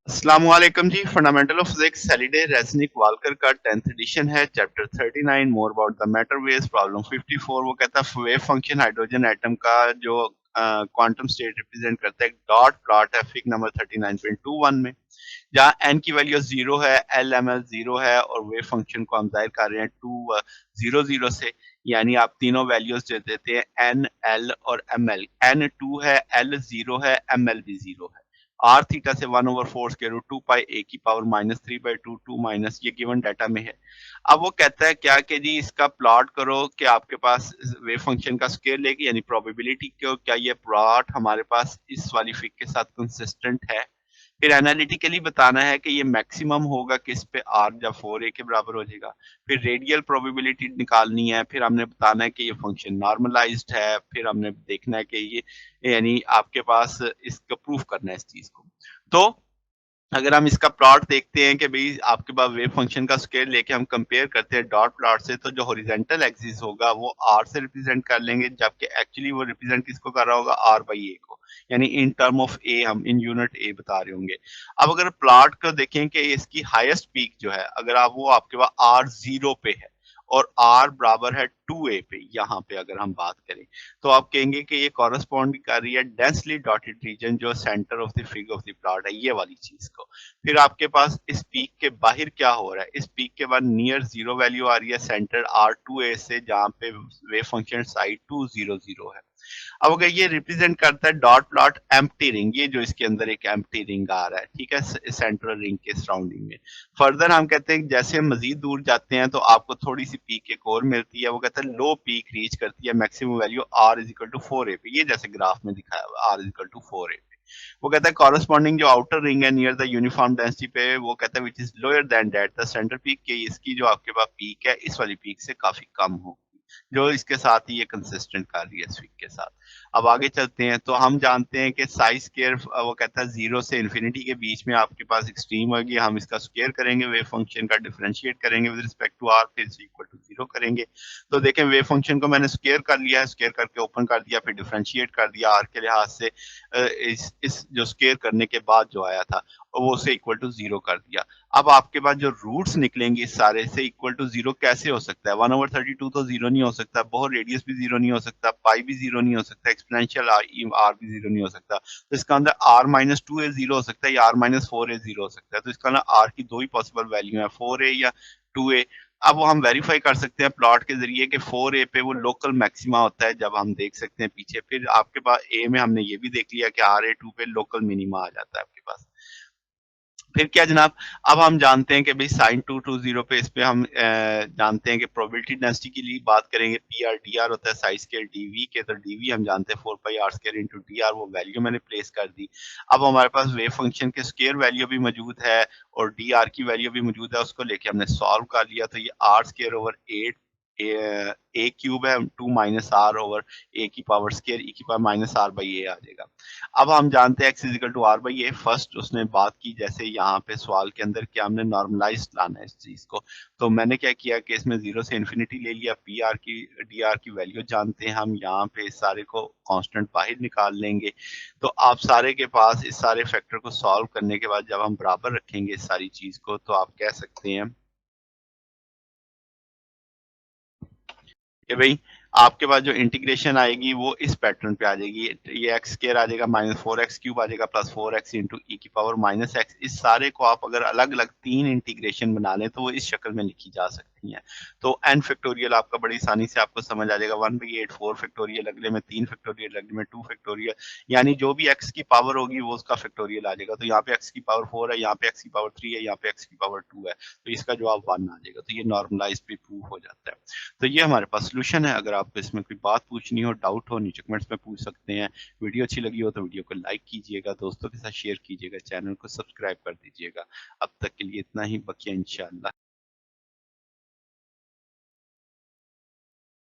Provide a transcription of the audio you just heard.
अस्सलामुअलैकुम जी। Fundamental of physics सैलिडे रेज़निक walker का 10th addition है। Chapter 39 more about the matter waves. Problem 54 वो कहता है वेव फंक्शन हाइड्रोजन एटम का जो क्वांटम स्टेट रिप्रेजेंट करता है। डॉट प्लॉट है फिग नंबर 39.21 में, जहाँ एन की वैल्यू 0 है, एल एम एल 0 है और वेव फंक्शन को हम जाहिर कर रहे हैं 2 0 0 से। यानी आप तीनों वैल्यूज दे देते हैं एन, एल और एम एल। एन 2 है, एल 0 है, एम एल भी 0 है। आर थीटा से 1/4 स्क्वायर रूट 2 पाई ए की पावर -3/2 2 माइनस ये गिवन डाटा में है। अब वो कहता है क्या कि जी इसका प्लॉट करो कि आपके पास वेव फंक्शन का स्केल लेके यानी प्रोबेबिलिटी को क्या ये प्लॉट हमारे पास इस वाली फिग के साथ कंसिस्टेंट है। फिर एनालिटिकली बताना है कि ये मैक्सिमम होगा किस पे आर जब 4a के बराबर हो जाएगा। फिर रेडियल प्रोबेबिलिटी निकालनी है। फिर हमने बताना है कि ये फंक्शन नॉर्मलाइज्ड है। फिर हमने देखना है कि ये यानी आपके पास इसको प्रूफ करना है इस चीज को। तो अगर हम इसका प्लॉट देखते हैं कि भई आपके पास वेव फंक्शन का स्केल लेके हम कंपेयर करते हैं डॉट प्लॉट से, तो जो हॉरिजॉन्टल एक्सिस होगा वो r से रिप्रेजेंट कर लेंगे, जबकि एक्चुअली वो रिप्रेजेंट किसको कर रहा होगा r बाई a को। यानी इन टर्म ऑफ a हम इन यूनिट a बता रहे होंगे। अब अगर प्लॉट को देखें कि इसकी हाईएस्ट पीक जो है, अगर आप वो आपके पास r 0 पे है और r बराबर है 2a पे, यहाँ पे अगर हम बात करें, तो आप कहेंगे कि ये कॉरेस्पॉन्ड कर रही है डेंसली डॉटेड रीजन जो centre of the fig of the plot है, ये वाली चीज को। फिर आपके पास इस पीक के बाहर क्या हो रहा है, इस पीक के बाद नियर जीरो वैल्यू आ रही है सेंटर R2a से, जहाँ पे वेव फंक्शन साइड 2 0 0 है। अब अगर ये रिप्रेजेंट करता है डॉट प्लॉट एम्प्टी रिंग, ये जो इसके अंदर एक एम्प्टी रिंग आ रहा है, ठीक है, सेंट्रल रिंग के सराउंडिंग में। फर्दर हम कहते हैं कि जैसे हम मजीद दूर जाते हैं तो आपको थोड़ी सी पीक एक और मिलती है। वो कहता है लो पीक रीच करती है maximum value r is equal to 4a पे, ये जैसे ग्राफ में दिखाया हुआ r is equal to 4a पे। वो कहता है कॉरेस्पॉन्डिंग जो आउटर रिंग है नियर द यूनिफॉर्म डेंसिटी पे, वो कहता है which is lower than that the centre peak, के इसकी जो आपके पास पीक है इस वाली पीक से काफी कम हो, जो इसके साथ ही ये कंसिस्टेंट कर रही है स्विक के साथ। अब आगे चलते हैं तो हम जानते हैं कि साइज स्क्वायर वो कहता है 0 से इन्फिनिटी के बीच में आपके पास एक्सट्रीम होगी। हम इसका स्क्वायर करेंगे, वेव फंक्शन का डिफरेंशिएट करेंगे विद रिस्पेक्ट टू आर, फिर से इक्वल टू 0 करेंगे। तो देखें वेव फंक्शन को मैंने स्क्वायर कर लिया है, स्क्वायर करके ओपन कर दिया, फिर डिफरेंशिएट कर दिया आर के लिहाज से। इस जो स्क्वायर करने के बाद जो आया था वो उसे इक्वल टू 0 कर दिया। अब आपके पास जो रूट्स निकलेंगे इस सारे से इक्वल टू 0 कैसे हो सकता है? 1/32 तो 0 नहीं हो सकता, बहुत रेडियस भी 0 नहीं हो सकता, पाई भी 0 नहीं हो सकता, एक्सपोनेंशियल आर भी 0 नहीं हो सकता। तो इसका अंदर r माइनस 2a 0 हो सकता है या r माइनस 4a 0 हो सकता है। तो इसका ना r की दो ही पॉसिबल वैल्यू है, 4a या 2a। अब वो हम वेरीफाई कर सकते हैं प्लॉट के जरिए कि 4a पे वो लोकल मैक्सिमा होता है, जब हम देख सकते हैं पीछे। फिर आपके पास a में हमने ये भी देख लिया कि RA2 पे लोकल मिनिमा आ जाता है आपके पास। फिर क्या जनाब, अब हम जानते हैं कि भाई साइन 220 पे इस पे हम जानते हैं कि प्रोबेबिलिटी डेंसिटी के लिए बात करेंगे, पी आर डी आर होता है साइज स्केल डीवी के, तो डीवी हम जानते हैं 4 पाई r² इंटू डी आर, वो वैल्यू मैंने प्लेस कर दी। अब हमारे पास वेव फंक्शन के स्केयर वैल्यू भी मौजूद है और डी आर की वैल्यू भी मौजूद है, उसको लेके हमने सॉल्व कर लिया। तो ये r² ओवर 8 ए क्यूब है 2 माइनस आर ओवर ए की पावर स्केयर ई की power minus r by a आ जाएगा। अब हम जानते हैं x is equal to r by a. First उसने बात की जैसे यहाँ पे सवाल के अंदर कि हमने नॉर्मलाइज लाना है इस चीज को, तो मैंने क्या किया कि इसमें 0 से इन्फिनिटी ले लिया। पी आर की डी आर की वैल्यू जानते हैं हम, यहाँ पे इस सारे को कांस्टेंट बाहर निकाल लेंगे। तो आप सारे के पास इस सारे फैक्टर को सॉल्व करने के बाद जब हम बराबर रखेंगे इस सारी चीज को, तो आप कह सकते हैं कि भाई आपके पास जो इंटीग्रेशन आएगी वो इस पैटर्न पे आ जाएगी। ये एक्स स्क्वायर आ जाएगा माइनस 4x³ आ जाएगा प्लस 4x इंटू ई की पावर माइनस एक्स। इस सारे को आप अगर अलग अलग 3 इंटीग्रेशन बना लें तो वो इस शक्ल में लिखी जा सकती हैं। तो n फैक्टोरियल आपका बड़ी आसानी से आपको समझ आ जाएगा, 1/8 4 फैक्टोरियल, अगले में 3 फैक्टोरियल, अगले में 2 फैक्टोरियल, यानी जो भी x की पावर होगी वो उसका फैक्टोरियल आ जाएगा। तो यहाँ पे x की पावर 4 है, यहाँ पे x की पावर 3 है, यहाँ पे x की पावर 2 है, तो इसका जवाब 1 आ जाएगा। तो ये नॉर्मलाइज पे प्रूफ हो जाता है। तो ये हमारे पास सोल्यूशन है। अगर आपको इसमें कोई बात पूछनी हो, डाउट हो, नीचे कमेंट्स में पूछ सकते हैं। वीडियो अच्छी लगी हो तो वीडियो को लाइक कीजिएगा, दोस्तों के साथ शेयर कीजिएगा, चैनल को सब्सक्राइब कर दीजिएगा। अब तक के लिए इतना ही, बकिया इंशाल्लाह।